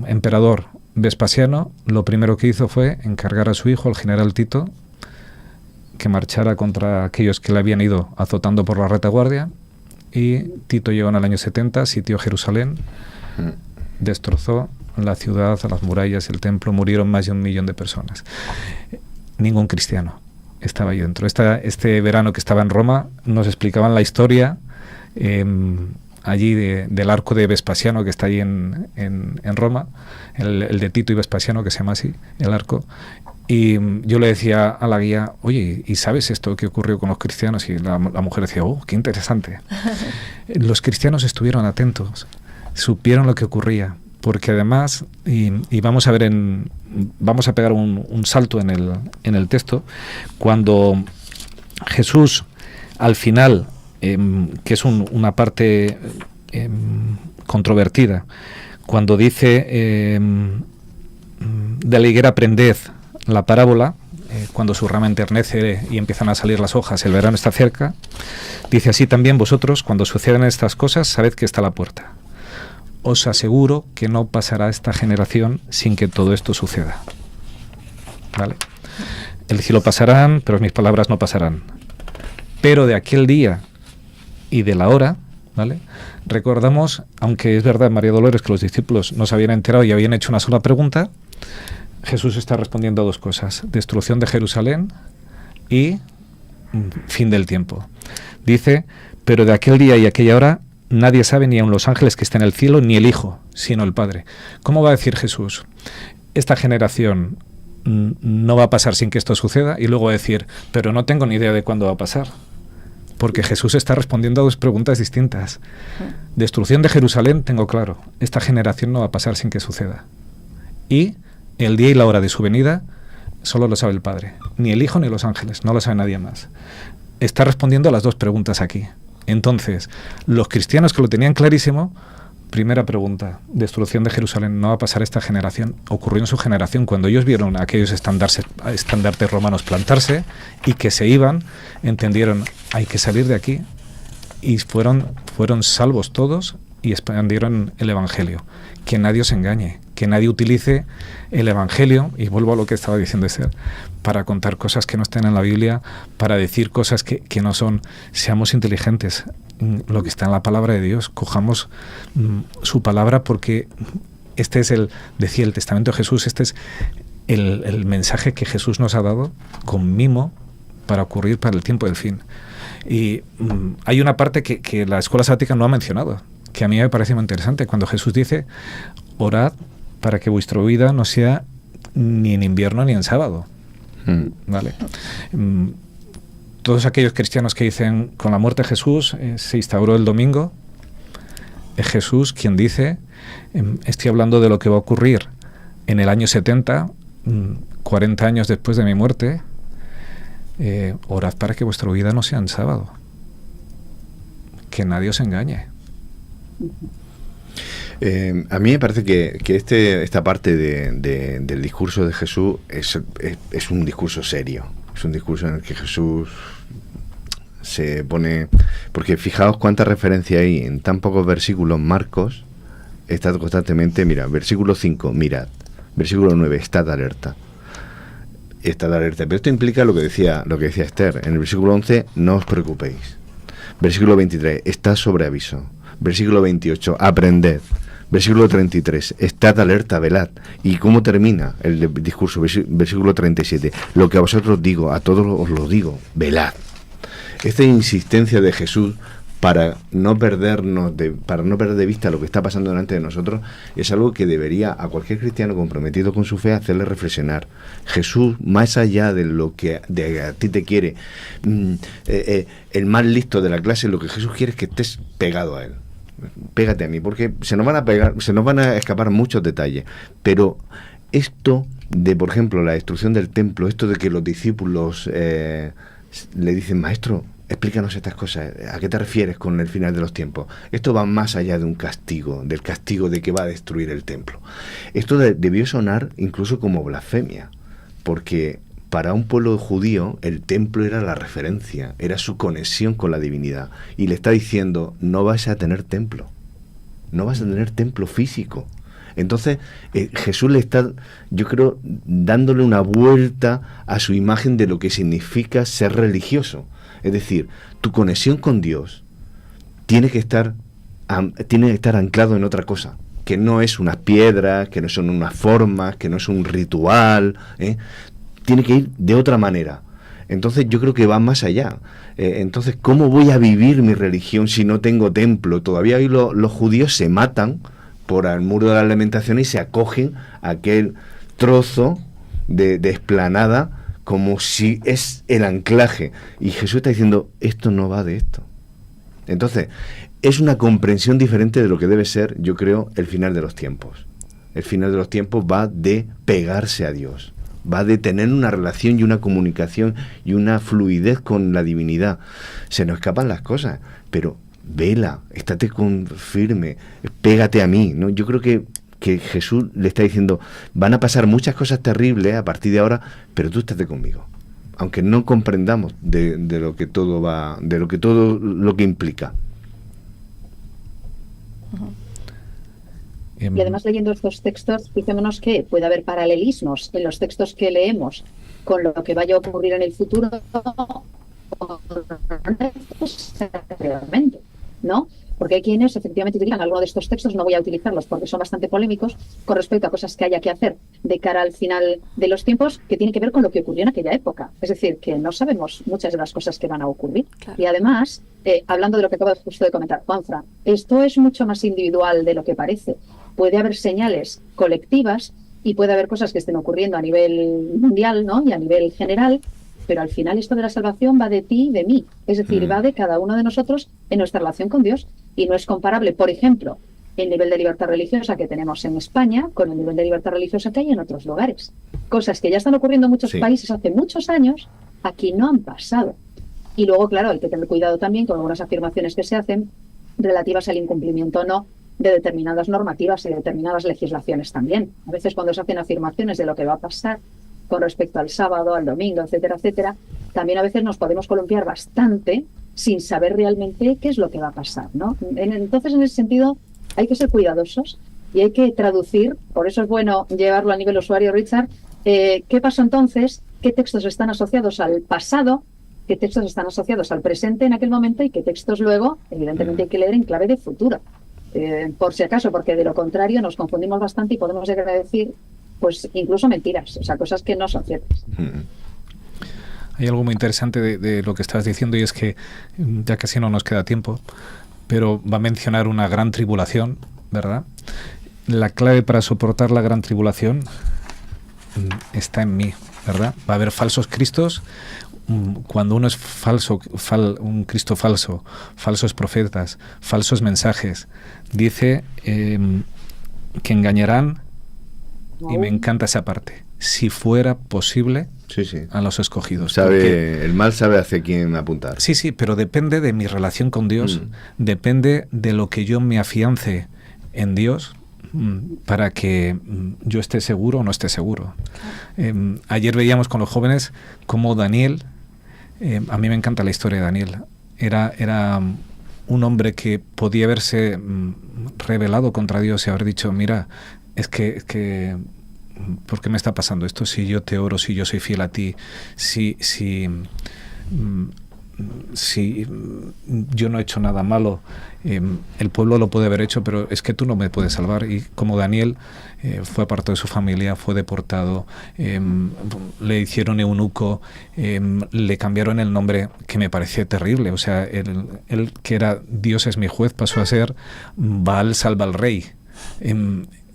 emperador Vespasiano, lo primero que hizo fue encargar a su hijo, el general Tito, que marchara contra aquellos que le habían ido azotando por la retaguardia. Y Tito llegó en el año 70, sitió Jerusalén, destrozó la ciudad, las murallas, el templo, murieron más de 1 millón de personas. Ningún cristiano estaba ahí dentro. Este verano que estaba en Roma nos explicaban la historia allí del arco de Vespasiano, que está allí en Roma, el de Tito y Vespasiano, que se llama así, el arco. Y yo le decía a la guía, oye, ¿y sabes esto que ocurrió con los cristianos? Y la mujer decía, oh, qué interesante. Los cristianos estuvieron atentos, supieron lo que ocurría, porque además, y vamos a ver, vamos a pegar un salto en el texto, cuando Jesús, al final, que es una parte controvertida, cuando dice, de la higuera aprended la parábola, cuando su rama enternece y empiezan a salir las hojas, el verano está cerca, dice así también vosotros, cuando sucedan estas cosas, sabed que está a la puerta. Os aseguro que no pasará esta generación sin que todo esto suceda. ¿Vale? el cielo pasarán, pero mis palabras no pasarán. Pero de aquel día y de la hora, ¿vale? Recordamos, aunque es verdad, María Dolores, que los discípulos no se habían enterado y habían hecho una sola pregunta, Jesús está respondiendo a dos cosas: destrucción de Jerusalén y fin del tiempo. Dice, pero de aquel día y aquella hora nadie sabe, ni aun los ángeles que están en el cielo, ni el Hijo, sino el Padre. ¿Cómo va a decir Jesús? Esta generación no va a pasar sin que esto suceda, y luego decir, pero no tengo ni idea de cuándo va a pasar. Porque Jesús está respondiendo a dos preguntas distintas. Destrucción de Jerusalén, tengo claro. Esta generación no va a pasar sin que suceda. Y el día y la hora de su venida solo lo sabe el Padre. Ni el Hijo ni los ángeles, no lo sabe nadie más. Está respondiendo a las dos preguntas aquí. Entonces, los cristianos que lo tenían clarísimo, primera pregunta, destrucción de Jerusalén, no va a pasar esta generación. Ocurrió en su generación, cuando ellos vieron a aquellos estandartes romanos plantarse y que se iban, entendieron, hay que salir de aquí, y fueron salvos todos y expandieron el Evangelio. Que nadie os engañe, que nadie utilice el Evangelio, y vuelvo a lo que estaba diciendo Esther, para contar cosas que no estén en la Biblia, para decir cosas que no son. Seamos inteligentes, lo que está en la palabra de Dios, cojamos su palabra, porque este es decía el testamento de Jesús, este es el mensaje que Jesús nos ha dado con mimo para ocurrir para el tiempo del fin. Y hay una parte que la escuela sabática no ha mencionado, que a mí me parece muy interesante, cuando Jesús dice, orad para que vuestra vida no sea ni en invierno ni en sábado. ¿Vale? Todos aquellos cristianos que dicen, con la muerte de Jesús se instauró el domingo, es Jesús quien dice, estoy hablando de lo que va a ocurrir en el año 70, 40 años después de mi muerte, orad para que vuestra vida no sea en sábado. Que nadie os engañe. A mí me parece que esta parte del discurso de Jesús es un discurso serio. Es un discurso en el que Jesús se pone... Porque fijaos cuánta referencia hay en tan pocos versículos. Marcos está constantemente, mira, versículo 5, mirad. Versículo 9, estad alerta. Estad alerta. Pero esto implica lo que decía Esther. En el versículo 11, no os preocupéis. Versículo 23, estad sobre aviso. Versículo 28, aprended. Versículo 33, estad alerta, velad. ¿Y cómo termina el discurso? Versículo 37, lo que a vosotros digo, a todos os lo digo, velad. Esta insistencia de Jesús para no perder de vista lo que está pasando delante de nosotros es algo que debería a cualquier cristiano comprometido con su fe hacerle reflexionar. Jesús, más allá de lo que a ti te quiere, el más listo de la clase, lo que Jesús quiere es que estés pegado a él. Pégate a mí, porque se nos van a escapar muchos detalles, pero esto de, por ejemplo, la destrucción del templo, esto de que los discípulos le dicen, maestro, explícanos estas cosas, ¿a qué te refieres con el final de los tiempos? Esto va más allá de un castigo, del castigo de que va a destruir el templo. Esto debió sonar incluso como blasfemia, porque para un pueblo judío el templo era la referencia, era su conexión con la divinidad, y le está diciendo, no vas a tener templo, no vas a tener templo físico. Entonces Jesús le está, yo creo, dándole una vuelta a su imagen de lo que significa ser religioso. Es decir, tu conexión con Dios tiene que estar anclado en otra cosa, que no es unas piedras, que no son unas formas, que no es un ritual, tiene que ir de otra manera. Entonces yo creo que va más allá. Entonces, ¿cómo voy a vivir mi religión si no tengo templo? Todavía hoy los judíos se matan por el muro de la Lamentación y se acogen a aquel trozo de explanada como si es el anclaje. Y Jesús está diciendo, esto no va de esto. Entonces, es una comprensión diferente de lo que debe ser, yo creo, el final de los tiempos. El final de los tiempos va de pegarse a Dios, va de tener una relación y una comunicación y una fluidez con la divinidad. Se nos escapan las cosas, pero vela, estate firme, pégate a mí, ¿no? Yo creo que Jesús le está diciendo, van a pasar muchas cosas terribles a partir de ahora, pero tú estate conmigo, aunque no comprendamos de lo que todo va, de lo que implica. Y además, leyendo estos textos, fijémonos que puede haber paralelismos en los textos que leemos con lo que vaya a ocurrir en el futuro, o no necesariamente, ¿no? Porque hay quienes efectivamente utilizan alguno de estos textos, no voy a utilizarlos porque son bastante polémicos, con respecto a cosas que haya que hacer de cara al final de los tiempos, que tiene que ver con lo que ocurrió en aquella época. Es decir, que no sabemos muchas de las cosas que van a ocurrir. Claro. Y además, hablando de lo que acabo justo de comentar Juanfran, esto es mucho más individual de lo que parece. Puede haber señales colectivas y puede haber cosas que estén ocurriendo a nivel mundial, ¿no? Y a nivel general, pero al final esto de la salvación va de ti y de mí. Es decir, va de cada uno de nosotros en nuestra relación con Dios. Y no es comparable, por ejemplo, el nivel de libertad religiosa que tenemos en España con el nivel de libertad religiosa que hay en otros lugares. Cosas que ya están ocurriendo en muchos países hace muchos años, aquí no han pasado. Y luego, claro, hay que tener cuidado también con algunas afirmaciones que se hacen relativas al incumplimiento o no de determinadas normativas y de determinadas legislaciones también. A veces cuando se hacen afirmaciones de lo que va a pasar con respecto al sábado, al domingo, etcétera, etcétera, también a veces nos podemos columpiar bastante sin saber realmente qué es lo que va a pasar, ¿no? Entonces, en ese sentido, hay que ser cuidadosos y hay que traducir, por eso es bueno llevarlo a nivel usuario, Richard, ¿qué pasó entonces? ¿Qué textos están asociados al pasado? ¿Qué textos están asociados al presente en aquel momento? Y qué textos luego, evidentemente, hay que leer en clave de futuro. Por si acaso, porque de lo contrario nos confundimos bastante y podemos llegar a decir, pues, incluso mentiras, o sea, cosas que no son ciertas. Hay algo muy interesante de lo que estás diciendo y es que ya casi no nos queda tiempo, pero va a mencionar una gran tribulación, ¿verdad? La clave para soportar la gran tribulación está en mí, ¿verdad? Va a haber falsos cristos. Cuando uno es falso, un Cristo falso, falsos profetas, falsos mensajes, dice que engañarán, y me encanta esa parte, si fuera posible, a los escogidos. El mal sabe hacia quién apuntar. Sí, pero depende de mi relación con Dios, depende de lo que yo me afiance en Dios para que yo esté seguro o no esté seguro. Ayer veíamos con los jóvenes cómo Daniel, a mí me encanta la historia de Daniel, era un hombre que podía haberse rebelado contra Dios y haber dicho, mira, es que ¿por qué me está pasando esto? Si yo te oro, si yo soy fiel a ti, si yo no he hecho nada malo, el pueblo lo puede haber hecho, pero es que tú no me puedes salvar. Y como Daniel fue apartado de su familia, fue deportado, le hicieron eunuco, le cambiaron el nombre, que me parecía terrible. O sea, él que era Dios es mi juez, pasó a ser Baal salva al rey.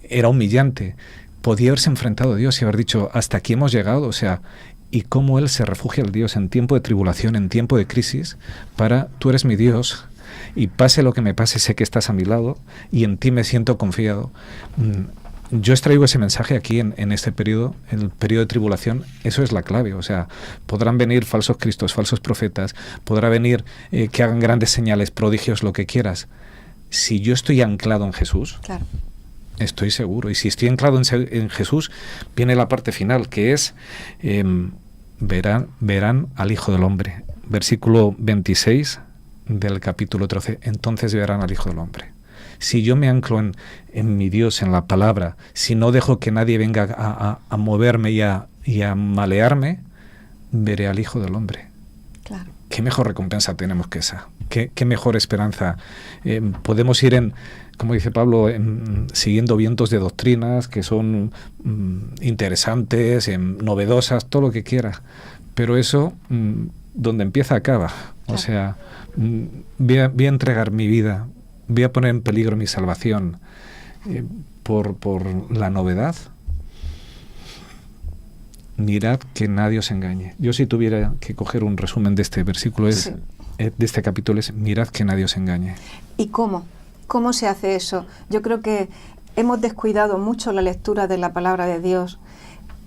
Era humillante. Podía haberse enfrentado a Dios y haber dicho, hasta aquí hemos llegado, o sea, y cómo Él se refugia al Dios en tiempo de tribulación, en tiempo de crisis, tú eres mi Dios, y pase lo que me pase, sé que estás a mi lado, y en ti me siento confiado. Yo extraigo ese mensaje aquí en este periodo, en el periodo de tribulación. Eso es la clave, o sea, podrán venir falsos cristos, falsos profetas, podrá venir que hagan grandes señales, prodigios, lo que quieras. Si yo estoy anclado en Jesús, claro, estoy seguro. Y si estoy anclado en Jesús, viene la parte final, que es verán al Hijo del Hombre. Versículo 26 del capítulo 13. Entonces verán al Hijo del Hombre. Si yo me anclo en mi Dios, en la palabra, si no dejo que nadie venga a moverme y a malearme, veré al Hijo del Hombre. Claro. ¿Qué mejor recompensa tenemos que esa? ¿Qué mejor esperanza? Podemos ir como dice Pablo, siguiendo vientos de doctrinas que son interesantes, novedosas, todo lo que quiera. Pero eso, donde empieza, acaba. O sea, voy a entregar mi vida, voy a poner en peligro mi salvación por la novedad. Mirad que nadie os engañe. Yo, si tuviera que coger un resumen de este versículo, de este capítulo, es mirad que nadie os engañe. ¿Y cómo? ¿Cómo se hace eso? Yo creo que hemos descuidado mucho la lectura de la palabra de Dios,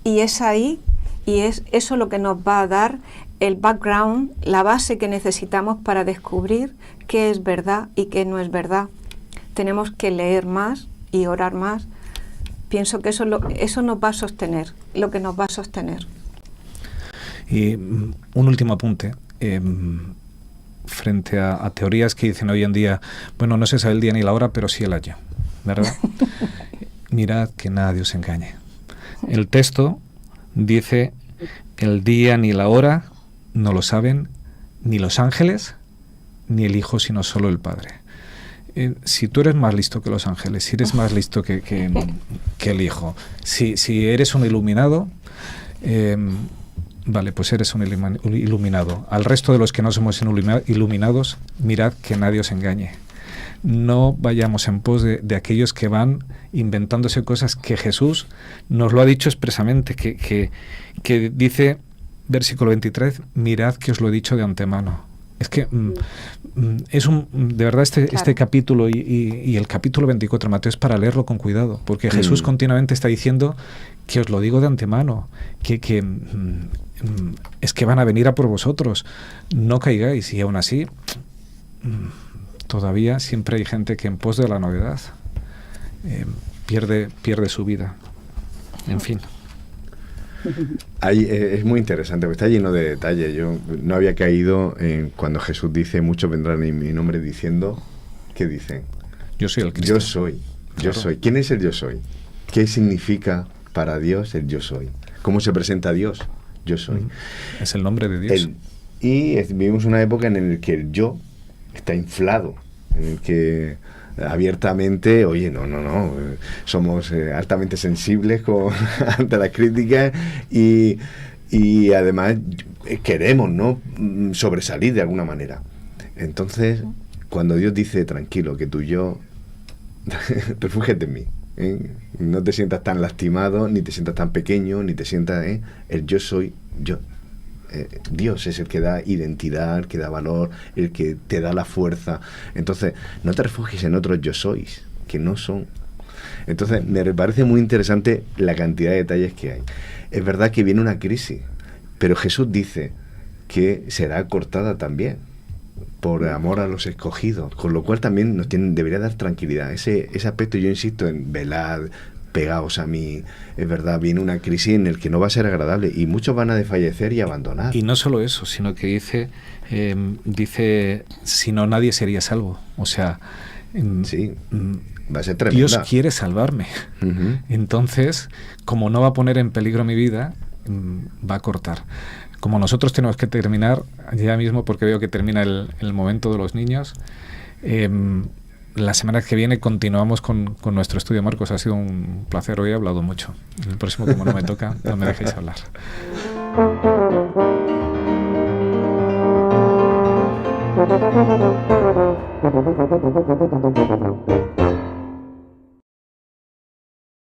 y es ahí, y es eso lo que nos va a dar el background, la base que necesitamos para descubrir qué es verdad y qué no es verdad. Tenemos que leer más y orar más. Pienso que eso nos va a sostener, lo que nos va a sostener. Y un último apunte. Frente a teorías que dicen hoy en día, bueno, no se sabe el día ni la hora, pero sí el año, ¿verdad? Mirad que nadie os engañe. El texto dice el día ni la hora no lo saben ni los ángeles ni el Hijo, sino solo el Padre. Si tú eres más listo que los ángeles, si eres más listo que el Hijo, si eres un iluminado, vale, pues eres un iluminado. Al resto de los que no somos iluminados, mirad que nadie os engañe. No vayamos en pos de aquellos que van inventándose cosas que Jesús nos lo ha dicho expresamente, que dice, versículo 23, mirad que os lo he dicho de antemano. Es que de verdad este capítulo y el capítulo 24 de Mateo es para leerlo con cuidado, porque Jesús continuamente está diciendo que os lo digo de antemano, que es que van a venir a por vosotros, no caigáis. Y aún así, todavía siempre hay gente que en pos de la novedad pierde su vida. En fin. Es muy interesante, porque está lleno de detalles. Yo no había caído en cuando Jesús dice, muchos vendrán en mi nombre diciendo, ¿qué dicen? Yo soy el Cristo. Yo soy. ¿Quién es el yo soy? ¿Qué significa para Dios el yo soy? ¿Cómo se presenta a Dios? Yo soy. Es el nombre de Dios. Vivimos una época en la que el yo está inflado, en el que abiertamente, oye, no, somos altamente sensibles ante las críticas y además queremos, ¿no?, sobresalir de alguna manera. Entonces, cuando Dios dice, tranquilo, que tú y yo, refúgiate en mí, no te sientas tan lastimado, ni te sientas tan pequeño, ni te sientas, el yo soy yo. Dios es el que da identidad, el que da valor, el que te da la fuerza. Entonces, no te refugies en otros yo sois, que no son. Entonces, me parece muy interesante la cantidad de detalles que hay. Es verdad que viene una crisis, pero Jesús dice que será cortada también por amor a los escogidos, con lo cual también debería dar tranquilidad. Ese aspecto, yo insisto en velad, pegaos a mí. Es verdad, viene una crisis en el que no va a ser agradable y muchos van a desfallecer y abandonar. Y no solo eso, sino que dice si no, nadie sería salvo. O sea, sí, va a ser tremenda. Dios quiere salvarme. Entonces, como no va a poner en peligro mi vida, va a cortar. Como nosotros tenemos que terminar ya mismo, porque veo que termina el momento de los niños, la semana que viene continuamos con nuestro estudio. Marcos, ha sido un placer. Hoy he hablado mucho. El próximo, como no me toca, no me dejéis hablar.